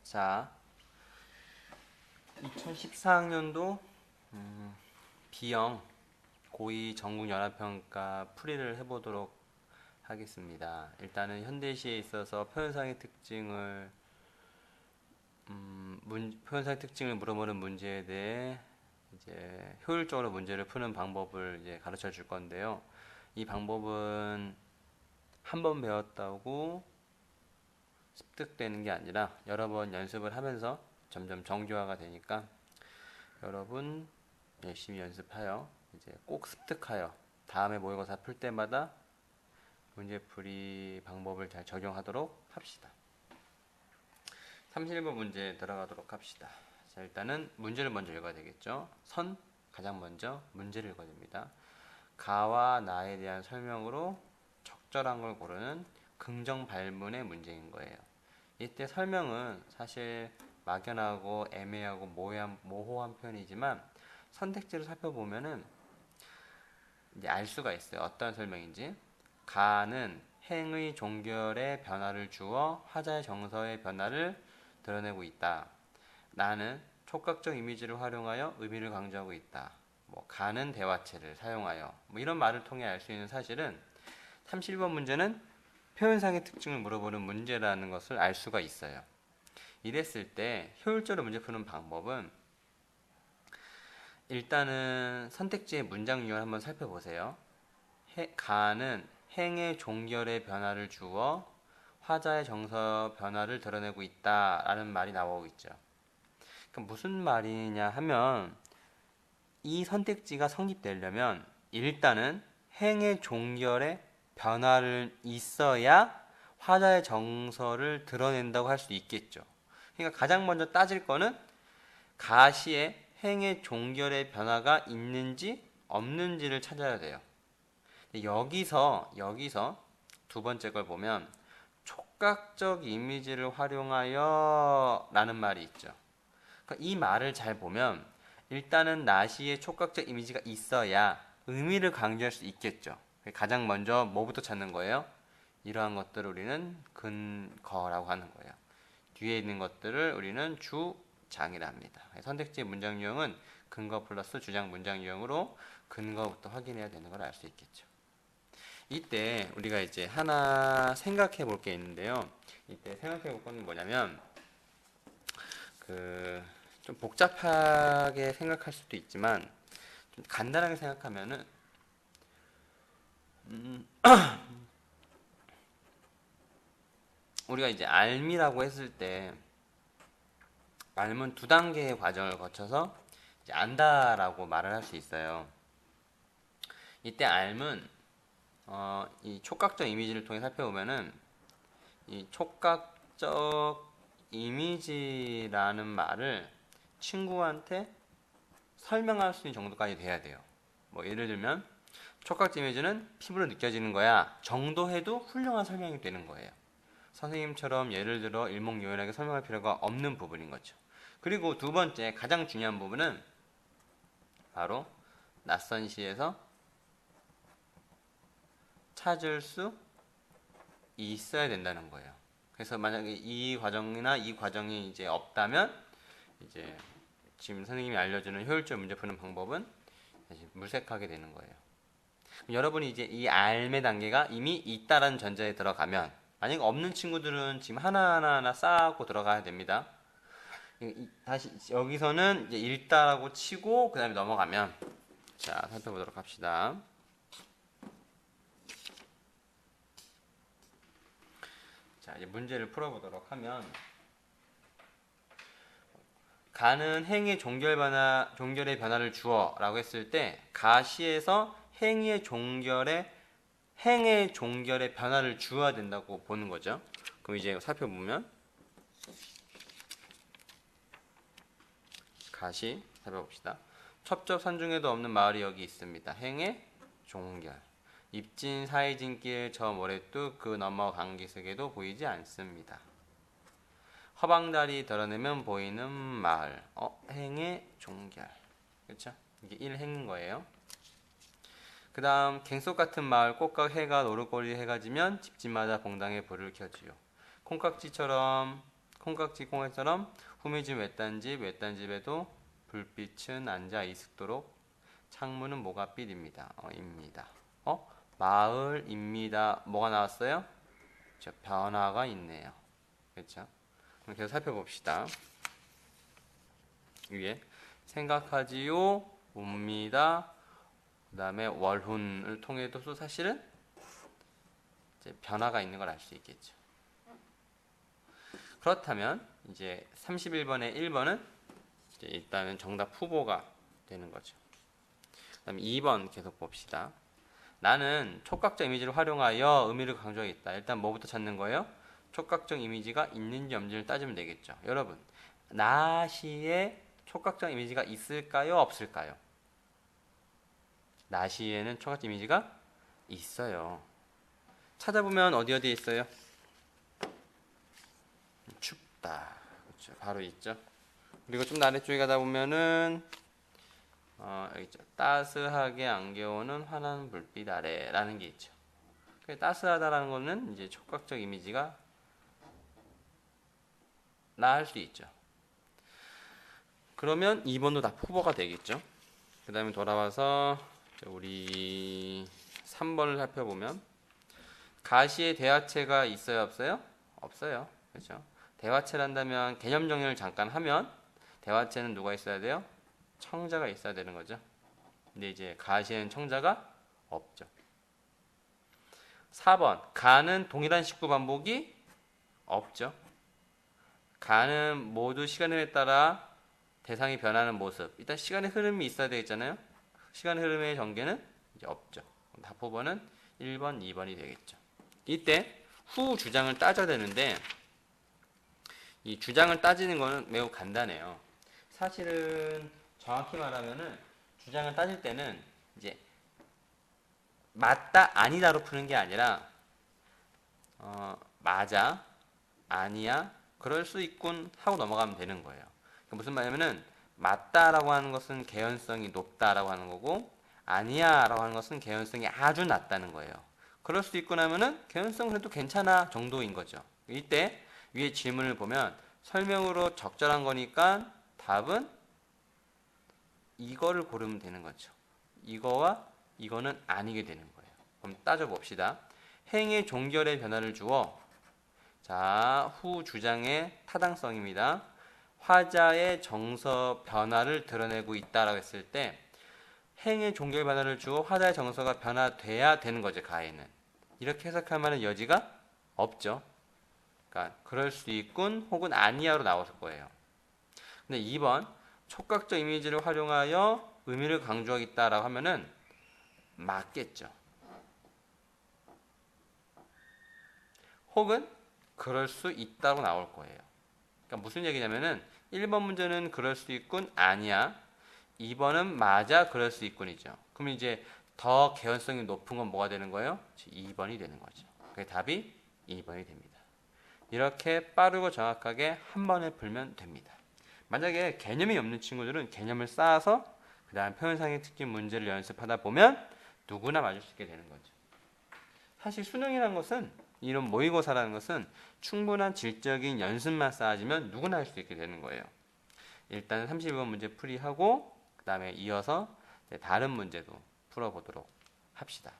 자, 2014학년도 B형 고2 전국연합평가 풀이를 해보도록 하겠습니다. 일단은 현대시에 있어서 표현상의 특징을 표현상의 특징을 물어보는 문제에 대해 이제 효율적으로 문제를 푸는 방법을 이제 가르쳐 줄 건데요. 이 방법은 한 번 배웠다고 습득되는 게 아니라 여러 번 연습을 하면서 점점 정교화가 되니까 여러분 열심히 연습하여 이제 꼭 습득하여 다음에 모의고사 풀 때마다 문제풀이 방법을 잘 적용하도록 합시다. 31번 문제 들어가도록 합시다. 자, 일단은 문제를 먼저 읽어야 되겠죠. 가장 먼저 문제를 읽어야 됩니다. 가와 나에 대한 설명으로 적절한 걸 고르는 긍정 발문의 문제인 거예요. 이때 설명은 사실 막연하고 애매하고 모호한 표현이지만 선택지를 살펴보면은 이제 알 수가 있어요. 어떤 설명인지. 가는 행의 종결의 변화를 주어 화자의 정서의 변화를 드러내고 있다. 나는 촉각적 이미지를 활용하여 의미를 강조하고 있다. 가는 대화체를 사용하여 이런 말을 통해 알 수 있는 사실은 31번 문제는 표현상의 특징을 물어보는 문제라는 것을 알 수가 있어요. 이랬을 때 효율적으로 문제 푸는 방법은 일단은 선택지의 문장 유형을 한번 살펴보세요. 가는 행의 종결의 변화를 주어 화자의 정서 변화를 드러내고 있다 라는 말이 나오고 있죠. 그럼 무슨 말이냐 하면 이 선택지가 성립되려면 일단은 행의 종결에 변화를 있어야 화자의 정서를 드러낸다고 할 수 있겠죠. 그러니까 가장 먼저 따질 거는 가시에 행의 종결의 변화가 있는지 없는지를 찾아야 돼요. 여기서 두 번째 걸 보면 촉각적 이미지를 활용하여 라는 말이 있죠. 그러니까 이 말을 잘 보면 일단은 나시에 촉각적 이미지가 있어야 의미를 강조할 수 있겠죠. 가장 먼저 뭐부터 찾는 거예요? 이러한 것들을 우리는 근거라고 하는 거예요. 뒤에 있는 것들을 우리는 주장이라 합니다. 선택지 문장 유형은 근거 플러스 주장 문장 유형으로 근거부터 확인해야 되는 걸 알 수 있겠죠. 이때 우리가 이제 하나 생각해 볼 게 있는데요. 이때 생각해 볼 건 뭐냐면 좀 복잡하게 생각할 수도 있지만 좀 간단하게 생각하면은 우리가 이제 알미라고 했을 때 알은 두 단계의 과정을 거쳐서 이제 안다라고 말을 할 수 있어요. 이때 알은 이 촉각적 이미지를 통해 살펴보면은 이 촉각적 이미지라는 말을 친구한테 설명할 수 있는 정도까지 돼야 돼요. 예를 들면 촉각적 이미지는 피부로 느껴지는 거야 정도 해도 훌륭한 설명이 되는 거예요. 선생님처럼 예를 들어 일목요연하게 설명할 필요가 없는 부분인 거죠. 그리고 두 번째 가장 중요한 부분은 바로 낯선 시에서 찾을 수 있어야 된다는 거예요. 그래서 만약에 이 과정이나 이 과정이 이제 없다면 이제 지금 선생님이 알려주는 효율적 문제 푸는 방법은 사실 물색하게 되는 거예요. 여러분이 이제 이 알매 단계가 이미 있다라는 전제에 들어가면 만약에 없는 친구들은 지금 하나하나 쌓고 들어가야 됩니다. 다시 여기서는 이제 읽다라고 치고 그 다음에 넘어가면 자 살펴보도록 합시다. 자 이제 문제를 풀어보도록 하면 가는 행의 종결의 변화를 주어 라고 했을 때 가시에서 행의 종결의 변화를 주어야 된다고 보는 거죠. 그럼 이제 살펴보면 가시 살펴봅시다. 첩첩산중에도 없는 마을이 여기 있습니다. 행의 종결. 입진 사이진길 저 모래뚝 그 너머 강기슭에도 보이지 않습니다. 허방다리 드러내면 보이는 마을. 행의 종결. 그렇죠? 이게 1행인 거예요. 그 다음 갱속 같은 마을 꽃과 해가 노릇거리 해가 지면 집집마다 봉당에 불을 켜지요. 콩깍지처럼 콩깍지 콩알처럼 후미집 외딴집 외딴집에도 불빛은 앉아 있도록 창문은 뭐가 빛입니다. 입니다. 마을입니다. 뭐가 나왔어요? 저 변화가 있네요. 그렇죠? 그럼 계속 살펴봅시다. 위에 생각하지요, 옵니다. 그 다음에 월훈을 통해도 사실은 이제 변화가 있는 걸 알 수 있겠죠. 그렇다면 이제 31번의 1번은 이제 일단은 정답 후보가 되는 거죠. 그 다음에 2번 계속 봅시다. 나는 촉각적 이미지를 활용하여 의미를 강조하겠다. 일단 뭐부터 찾는 거예요? 촉각적 이미지가 있는지 없는지를 따지면 되겠죠. 여러분, 나시에 촉각적 이미지가 있을까요? 없을까요? 나시에는 촉각적 이미지가 있어요. 찾아보면 어디에 있어요? 춥다. 그렇죠. 바로 있죠. 그리고 좀 아래쪽에 가다 보면은 여기 있죠. 따스하게 안겨오는 환한 불빛 아래라는 게 있죠. 따스하다라는 거는 이제 촉각적 이미지가 나을 수 있죠. 그러면 2번도 다 후보가 되겠죠. 그 다음에 돌아와서 우리 3번을 살펴보면 가시에 대화체가 있어요, 없어요? 없어요. 그렇죠. 대화체를 한다면 개념 정리를 잠깐 하면 대화체는 누가 있어야 돼요? 청자가 있어야 되는 거죠. 근데 이제 가시에는 청자가 없죠. 4번 가는 동일한 식구 반복이 없죠. 가는 모두 시간에 따라 대상이 변하는 모습. 일단 시간의 흐름이 있어야 되겠잖아요. 시간의 흐름의 전개는 이제 없죠. 답 후보는 1번, 2번이 되겠죠. 이때 후 주장을 따져야 되는데 이 주장을 따지는 거는 매우 간단해요. 사실은 정확히 말하면은 주장을 따질 때는 이제 맞다 아니다로 푸는 게 아니라 맞아 아니야 그럴 수 있군 하고 넘어가면 되는 거예요. 그러니까 무슨 말이냐면은 맞다라고 하는 것은 개연성이 높다라고 하는 거고 아니야라고 하는 것은 개연성이 아주 낮다는 거예요. 그럴 수 있군 하면은 개연성은 그래도 괜찮아 정도인 거죠. 이때 위에 질문을 보면 설명으로 적절한 거니까 답은 이거를 고르면 되는 거죠. 이거와 이거는 아니게 되는 거예요. 그럼 따져봅시다. 행의 종결의 변화를 주어 자, 후 주장의 타당성입니다. 화자의 정서 변화를 드러내고 있다라고 했을 때 행의 종결 변화를 주어 화자의 정서가 변화돼야 되는 거죠. 가에는. 이렇게 해석할 만한 여지가 없죠. 그러니까 그럴 수 있군 혹은 아니야로 나올 거예요. 근데 2번 촉각적 이미지를 활용하여 의미를 강조하겠다라고 하면은 맞겠죠. 혹은 그럴 수 있다고 나올 거예요. 그러니까 무슨 얘기냐면은 1번 문제는 그럴 수 있군 아니야. 2번은 맞아 그럴 수 있군이죠. 그럼 이제 더 개연성이 높은 건 뭐가 되는 거예요? 2번이 되는 거죠. 그 답이 2번이 됩니다. 이렇게 빠르고 정확하게 한 번에 풀면 됩니다. 만약에 개념이 없는 친구들은 개념을 쌓아서 그 다음 표현상의 특징 문제를 연습하다 보면 누구나 맞을 수 있게 되는 거죠. 사실 수능이라는 것은 이런 모의고사라는 것은 충분한 질적인 연습만 쌓아지면 누구나 할 수 있게 되는 거예요. 일단 32번 문제 풀이하고 그 다음에 이어서 다른 문제도 풀어보도록 합시다.